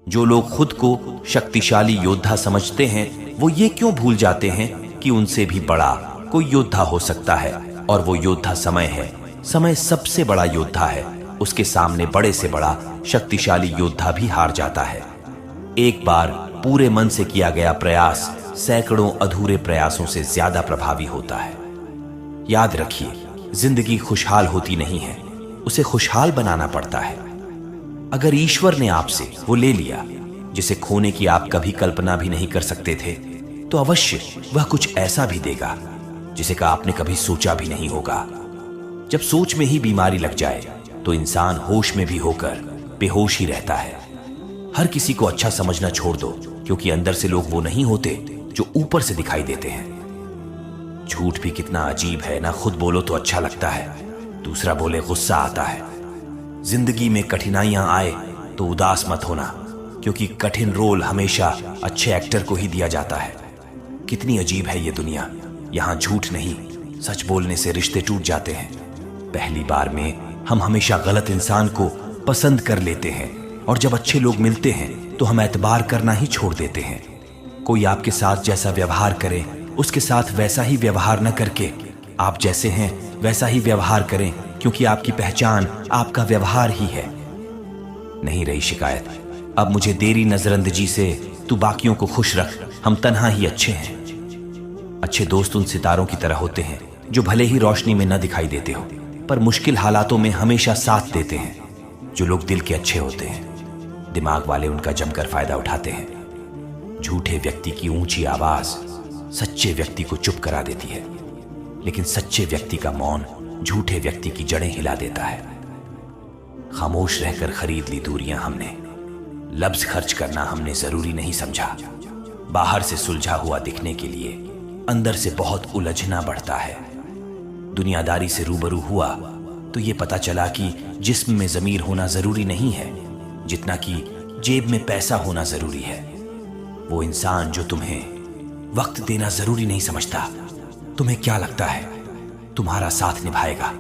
जो लोग खुद को शक्तिशाली योद्धा समझते हैं वो ये क्यों भूल जाते हैं कि उनसे भी बड़ा कोई योद्धा हो सकता है, और वो योद्धा समय है। समय सबसे बड़ा योद्धा है, उसके सामने बड़े से बड़ा शक्तिशाली योद्धा भी हार जाता है। एक बार पूरे मन से किया गया प्रयास सैकड़ों अधूरे प्रयासों से ज्यादा प्रभावी होता है। याद रखिए, जिंदगी खुशहाल होती नहीं है, उसे खुशहाल बनाना पड़ता है। अगर ईश्वर ने आपसे वो ले लिया जिसे खोने की आप कभी कल्पना भी नहीं कर सकते थे, तो अवश्य वह कुछ ऐसा भी देगा जिसे का आपने कभी सोचा भी नहीं होगा। जब सोच में ही बीमारी लग जाए तो इंसान होश में भी होकर बेहोश ही रहता है। हर किसी को अच्छा समझना छोड़ दो, क्योंकि अंदर से लोग वो नहीं होते जो ऊपर से दिखाई देते हैं। झूठ भी कितना अजीब है ना, खुद बोलो तो अच्छा लगता है, दूसरा बोले गुस्सा आता है। जिंदगी में कठिनाइयां आए तो उदास मत होना, क्योंकि कठिन रोल हमेशा अच्छे एक्टर को ही दिया जाता है। कितनी अजीब है ये दुनिया, यहां झूठ नहीं, सच बोलने से रिश्ते टूट जाते हैं। पहली बार में हम हमेशा गलत इंसान को पसंद कर लेते हैं, और जब अच्छे लोग मिलते हैं तो हम एतबार करना ही छोड़ देते हैं। कोई आपके साथ जैसा व्यवहार करे, उसके साथ वैसा ही व्यवहार न करके आप जैसे हैं वैसा ही व्यवहार करें, क्योंकि आपकी पहचान आपका व्यवहार ही है। नहीं रही शिकायत, अब मुझे तेरी नजरअंदजी से तू बाकियों को खुश रख, हम तन्हा ही अच्छे हैं। अच्छे दोस्त उन सितारों की तरह होते हैं जो भले ही रोशनी में न दिखाई देते हो, पर मुश्किल हालातों में हमेशा साथ देते हैं। जो लोग दिल के अच्छे होते हैं, दिमाग वाले उनका जमकर फायदा उठाते हैं। झूठे व्यक्ति की ऊंची आवाज सच्चे व्यक्ति को चुप करा देती है, लेकिन सच्चे व्यक्ति का मौन झूठे व्यक्ति की जड़ें हिला देता है। खामोश रहकर खरीद ली दूरियां हमने, लफ्ज खर्च करना हमने जरूरी नहीं समझा। बाहर से सुलझा हुआ दिखने के लिए अंदर से बहुत उलझना बढ़ता है। दुनियादारी से रूबरू हुआ तो ये पता चला कि जिस्म में ज़मीर होना जरूरी नहीं है जितना कि जेब में पैसा होना जरूरी है। वो इंसान जो तुम्हें वक्त देना जरूरी नहीं समझता, तुम्हें क्या लगता है तुम्हारा साथ निभाएगा?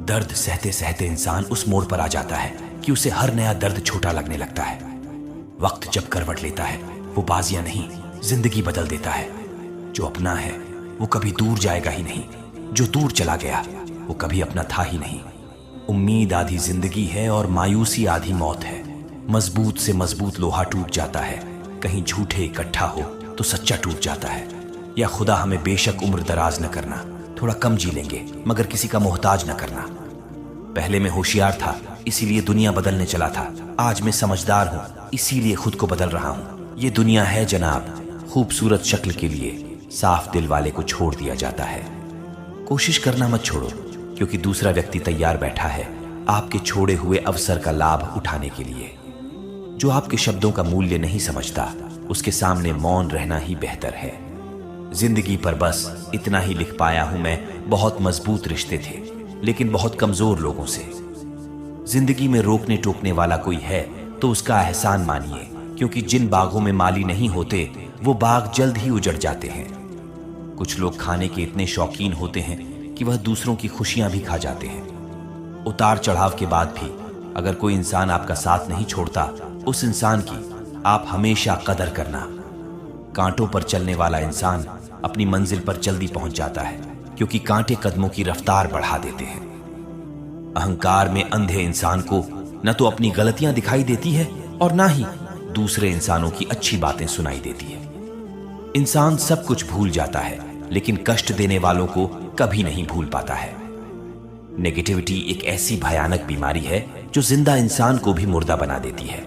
दर्द सहते सहते इंसान उस मोड़ पर आ जाता है कि उसे हर नया दर्द छोटा लगने लगता है। वक्त जब करवट लेता है वो बाजियां नहीं, जिंदगी बदल देता है। जो अपना है वो कभी दूर जाएगा ही नहीं, जो दूर चला गया वो कभी अपना था ही नहीं। उम्मीद आधी जिंदगी है और मायूसी आधी मौत है। मजबूत से मजबूत लोहा टूट जाता है, कहीं झूठे इकट्ठा हो तो सच्चा टूट जाता है। या खुदा हमें बेशक उम्र दराज न करना, थोड़ा कम जी लेंगे मगर किसी का मोहताज न करना। पहले मैं होशियार था इसीलिए दुनिया बदलने चला था, आज मैं समझदार हूं इसीलिए खुद को बदल रहा हूं। ये दुनिया है जनाब, खूबसूरत शक्ल के लिए साफ दिल वाले को छोड़ दिया जाता है। कोशिश करना मत छोड़ो, क्योंकि दूसरा व्यक्ति तैयार बैठा है आपके छोड़े हुए अवसर का लाभ उठाने के लिए। जो आपके शब्दों का मूल्य नहीं समझता उसके सामने मौन रहना ही बेहतर है। जिंदगी पर बस इतना ही लिख पाया हूं मैं, बहुत मजबूत रिश्ते थे लेकिन बहुत कमजोर लोगों से। जिंदगी में रोकने टोकने वाला कोई है तो उसका एहसान मानिए, क्योंकि जिन बागों में माली नहीं होते वो बाग जल्द ही उजड़ जाते हैं। कुछ लोग खाने के इतने शौकीन होते हैं कि वह दूसरों की खुशियां भी खा जाते हैं। उतार चढ़ाव के बाद भी अगर कोई इंसान आपका साथ नहीं छोड़ता, उस इंसान की आप हमेशा कदर करना। कांटों पर चलने वाला इंसान अपनी मंजिल पर जल्दी पहुंच जाता है, क्योंकि कांटे कदमों की रफ्तार बढ़ा देते हैं। अहंकार में अंधे इंसान को न तो अपनी गलतियां दिखाई देती है और ना ही दूसरे इंसानों की अच्छी बातें सुनाई देती है। इंसान सब कुछ भूल जाता है लेकिन कष्ट देने वालों को कभी नहीं भूल पाता है। नेगेटिविटी एक ऐसी भयानक बीमारी है जो जिंदा इंसान को भी मुर्दा बना देती है।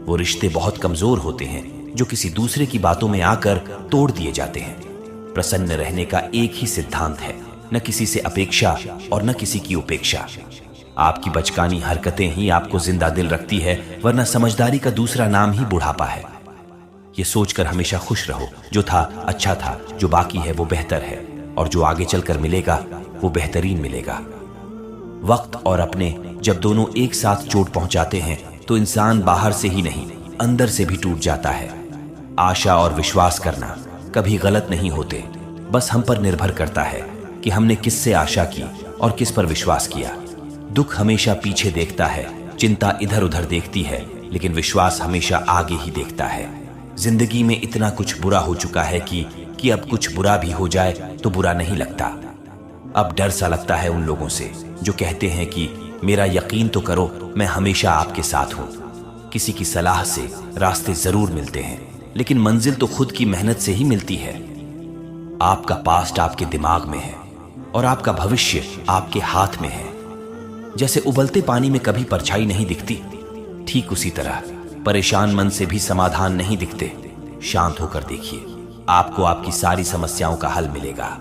वो रिश्ते बहुत कमजोर होते हैं जो किसी दूसरे की बातों में आकर तोड़ दिए जाते हैं। प्रसन्न रहने का एक ही सिद्धांत है, न किसी से अपेक्षा और न किसी की उपेक्षा। आपकी बचकानी हरकतें ही आपको जिंदा दिल रखती है, वरना समझदारी का दूसरा नाम ही बुढ़ापा है। ये सोचकर हमेशा खुश रहो, जो था अच्छा था, जो बाकी है वो बेहतर है, और जो आगे चलकर मिलेगा वो बेहतरीन मिलेगा। वक्त और अपने जब दोनों एक साथ चोट पहुंचाते हैं तो इंसान बाहर से ही नहीं अंदर से भी टूट जाता है। आशा और विश्वास करना कभी गलत नहीं होते, बस हम पर निर्भर करता है कि हमने किससे आशा की और किस पर विश्वास किया। दुख हमेशा पीछे देखता है, चिंता इधर उधर देखती है, लेकिन विश्वास हमेशा आगे ही देखता है। जिंदगी में इतना कुछ बुरा हो चुका है कि अब कुछ बुरा भी हो जाए तो बुरा नहीं लगता। अब डर सा लगता है उन लोगों से जो कहते हैं कि मेरा यकीन तो करो, मैं हमेशा आपके साथ हूं। किसी की सलाह से रास्ते जरूर मिलते हैं, लेकिन मंजिल तो खुद की मेहनत से ही मिलती है। आपका पास्ट आपके दिमाग में है और आपका भविष्य आपके हाथ में है। जैसे उबलते पानी में कभी परछाई नहीं दिखती, ठीक उसी तरह परेशान मन से भी समाधान नहीं दिखते। शांत होकर देखिए, आपको आपकी सारी समस्याओं का हल मिलेगा।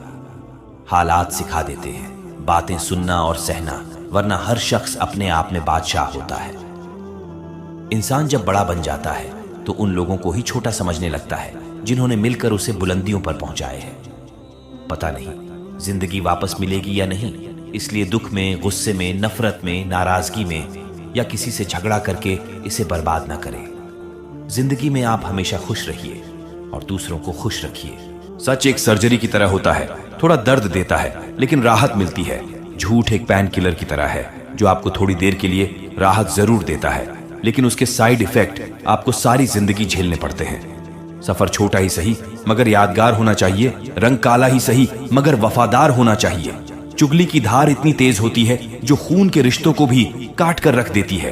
हालात सिखा देते हैं बातें सुनना और सहना, वरना हर शख्स अपने आप में बादशाह होता है। इंसान जब बड़ा बन जाता है तो उन लोगों को ही छोटा समझने लगता है जिन्होंने मिलकर उसे बुलंदियों पर पहुंचाए हैं। पता नहीं जिंदगी वापस मिलेगी या नहीं, इसलिए दुख में, गुस्से में, नफरत में, नाराजगी में या किसी से झगड़ा करके इसे बर्बाद ना करें। जिंदगी में आप हमेशा खुश रहिए और दूसरों को खुश रखिए। सच एक सर्जरी की तरह होता है, थोड़ा दर्द देता है लेकिन राहत मिलती है। झूठ एक पैन किलर की तरह है जो आपको थोड़ी देर के लिए राहत जरूर देता है, लेकिन उसके साइड इफेक्ट आपको सारी जिंदगी झेलने पड़ते हैं। सफर छोटा ही सही मगर यादगार होना चाहिए, रंग काला ही सही मगर वफादार होना चाहिए। चुगली की धार इतनी तेज होती है जो खून के रिश्तों को भी काट कर रख देती है।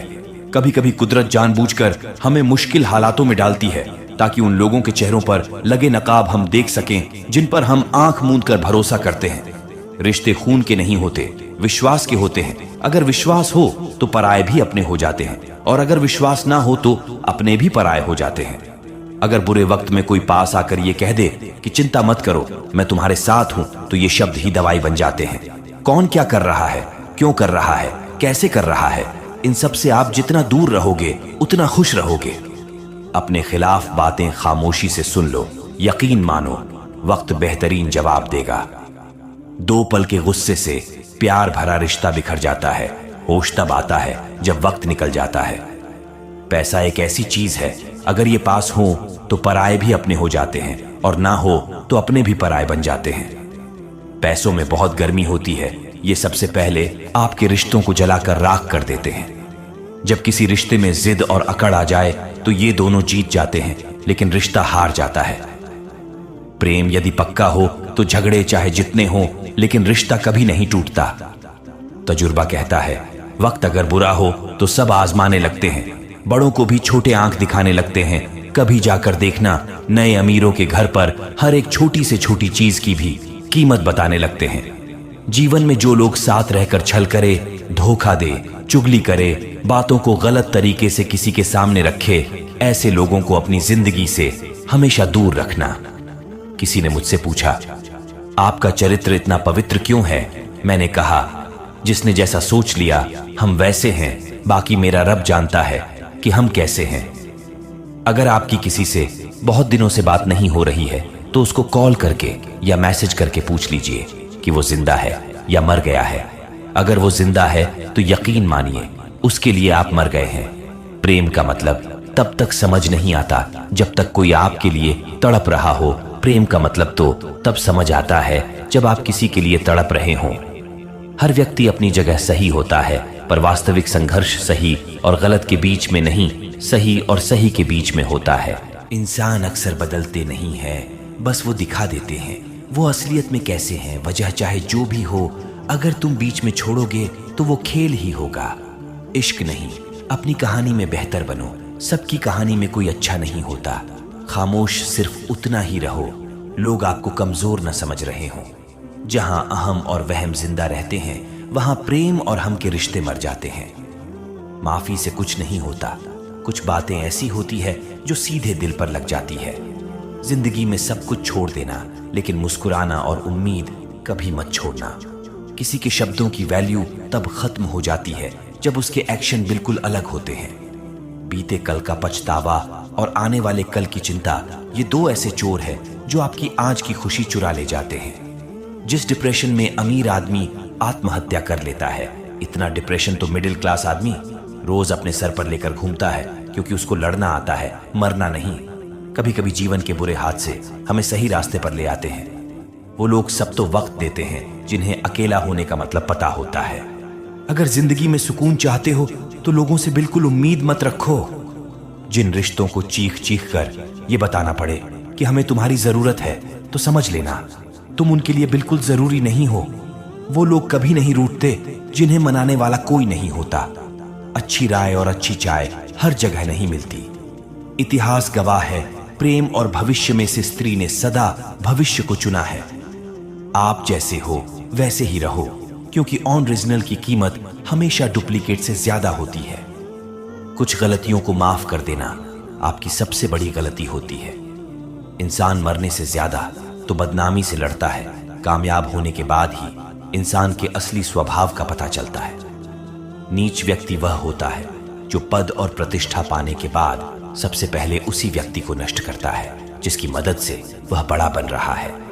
कभी कभी कुदरत जानबूझकर हमें मुश्किल हालातों में डालती है ताकि उन लोगों के चेहरों पर लगे नकाब हम देख सकें जिन पर हम आंख मूंद कर भरोसा करते हैं। रिश्ते खून के नहीं होते, विश्वास के होते हैं। अगर विश्वास हो तो पराये भी अपने हो जाते हैं, और अगर विश्वास ना हो तो अपने भी पराये हो जाते हैं। अगर बुरे वक्त में कोई पास आकर ये कह दे कि चिंता मत करो, मैं तुम्हारे साथ हूं, तो ये शब्द ही दवाई बन जाते हैं। कौन क्या कर रहा है, क्यों कर रहा है, कैसे कर रहा है, इन सब से आप जितना दूर रहोगे उतना खुश रहोगे। अपने खिलाफ बातें खामोशी से सुन लो, यकीन मानो वक्त बेहतरीन जवाब देगा। दो पल के गुस्से से प्यार भरा रिश्ता बिखर जाता है। होश तब आता है जब वक्त निकल जाता है। पैसा एक ऐसी चीज है, अगर ये पास हो तो पराये भी अपने हो जाते हैं, और ना हो तो अपने भी पराये बन जाते हैं। पैसों में बहुत गर्मी होती है, ये सबसे पहले आपके रिश्तों को जलाकर राख कर देते हैं। जब किसी रिश्ते में जिद और अकड़ आ जाए तो ये दोनों जीत जाते हैं, लेकिन रिश्ता हार जाता है। प्रेम यदि पक्का हो तो झगड़े चाहे जितने हों, लेकिन रिश्ता कभी नहीं टूटता। तजुर्बा कहता है वक्त अगर बुरा हो तो सब आजमाने लगते हैं, बड़ों को भी छोटे आंख दिखाने लगते हैं। कभी जाकर देखना, नए अमीरों के घर पर हर एक छोटी से छोटी चीज की भी कीमत बताने लगते हैं। जीवन में जो लोग साथ रहकर छल करे, धोखा दे, चुगली करे, बातों को गलत तरीके से किसी के सामने रखे, ऐसे लोगों को अपनी जिंदगी से हमेशा दूर रखना। किसी ने मुझसे पूछा, आपका चरित्र इतना पवित्र क्यों है? मैंने कहा, जिसने जैसा सोच लिया हम वैसे हैं, बाकी मेरा रब जानता है कि हम कैसे हैं। अगर आपकी किसी से बहुत दिनों से बात नहीं हो रही है तो उसको कॉल करके या मैसेज करके पूछ लीजिए कि वो जिंदा है या मर गया है। अगर वो जिंदा है तो यकीन मानिए उसके लिए आप मर गए हैं। प्रेम का मतलब तब तक समझ नहीं आता जब तक कोई आपके लिए तड़प रहा हो। प्रेम का मतलब तो तब समझ आता है जब आप किसी के लिए तड़प रहे हों। हर व्यक्ति अपनी जगह सही होता है, पर वास्तविक संघर्ष सही और गलत के बीच में नहीं, सही और सही के बीच में होता है। इंसान अक्सर बदलते नहीं है, बस वो दिखा देते हैं वो असलियत में कैसे हैं। वजह चाहे जो भी हो, अगर तुम बीच में छोड़ोगे तो वो खेल ही होगा। इश्क नहीं, अपनी कहानी में बेहतर बनो। सबकी कहानी में कोई अच्छा नहीं होता। खामोश सिर्फ उतना ही रहो लोग आपको कमजोर न समझ रहे हों। जहां अहम और वहम जिंदा रहते हैं वहां प्रेम और हम के रिश्ते मर जाते हैं। माफी से कुछ नहीं होता, कुछ बातें ऐसी होती है जो सीधे दिल पर लग जाती है। जिंदगी में सब कुछ छोड़ देना, लेकिन मुस्कुराना और उम्मीद कभी मत छोड़ना। किसी के शब्दों की वैल्यू तब खत्म हो जाती है जब उसके एक्शन बिल्कुल अलग होते हैं। बीते कल का पछतावा और आने वाले कल की चिंता, ये दो ऐसे चोर हैं जो आपकी आज की खुशी चुरा ले जाते हैं। जिस डिप्रेशन में अमीर आदमी आत्महत्या कर लेता है, इतना डिप्रेशन तो मिडिल क्लास आदमी रोज अपने सर पर लेकर घूमता है, क्योंकि उसको लड़ना आता है, मरना नहीं। कभी कभी जीवन के बुरे हाथ से हमें सही रास्ते पर ले आते हैं वो लोग। सब तो वक्त देते हैं जिन्हें अकेला होने का मतलब पता होता है। अगर जिंदगी में सुकून चाहते हो तो लोगों से बिल्कुल उम्मीद मत रखो। जिन रिश्तों को चीख चीख कर ये बताना पड़े कि हमें तुम्हारी जरूरत है, तो समझ लेना तुम उनके लिए बिल्कुल जरूरी नहीं हो। वो लोग कभी नहीं रूठते जिन्हें मनाने वाला कोई नहीं होता। अच्छी राय और अच्छी चाय हर जगह नहीं मिलती। इतिहास गवाह है, प्रेम और भविष्य में से स्त्री ने सदा भविष्य को चुना है। आप जैसे हो वैसे ही रहो, क्योंकि ओरिजिनल की कीमत हमेशा डुप्लीकेट से ज्यादा होती है। कुछ गलतियों को माफ कर देना आपकी सबसे बड़ी गलती होती है। इंसान मरने से ज्यादा तो बदनामी से लड़ता है। कामयाब होने के बाद ही इंसान के असली स्वभाव का पता चलता है। नीच व्यक्ति वह होता है जो पद और प्रतिष्ठा पाने के बाद सबसे पहले उसी व्यक्ति को नष्ट करता है जिसकी मदद से वह बड़ा बन रहा है।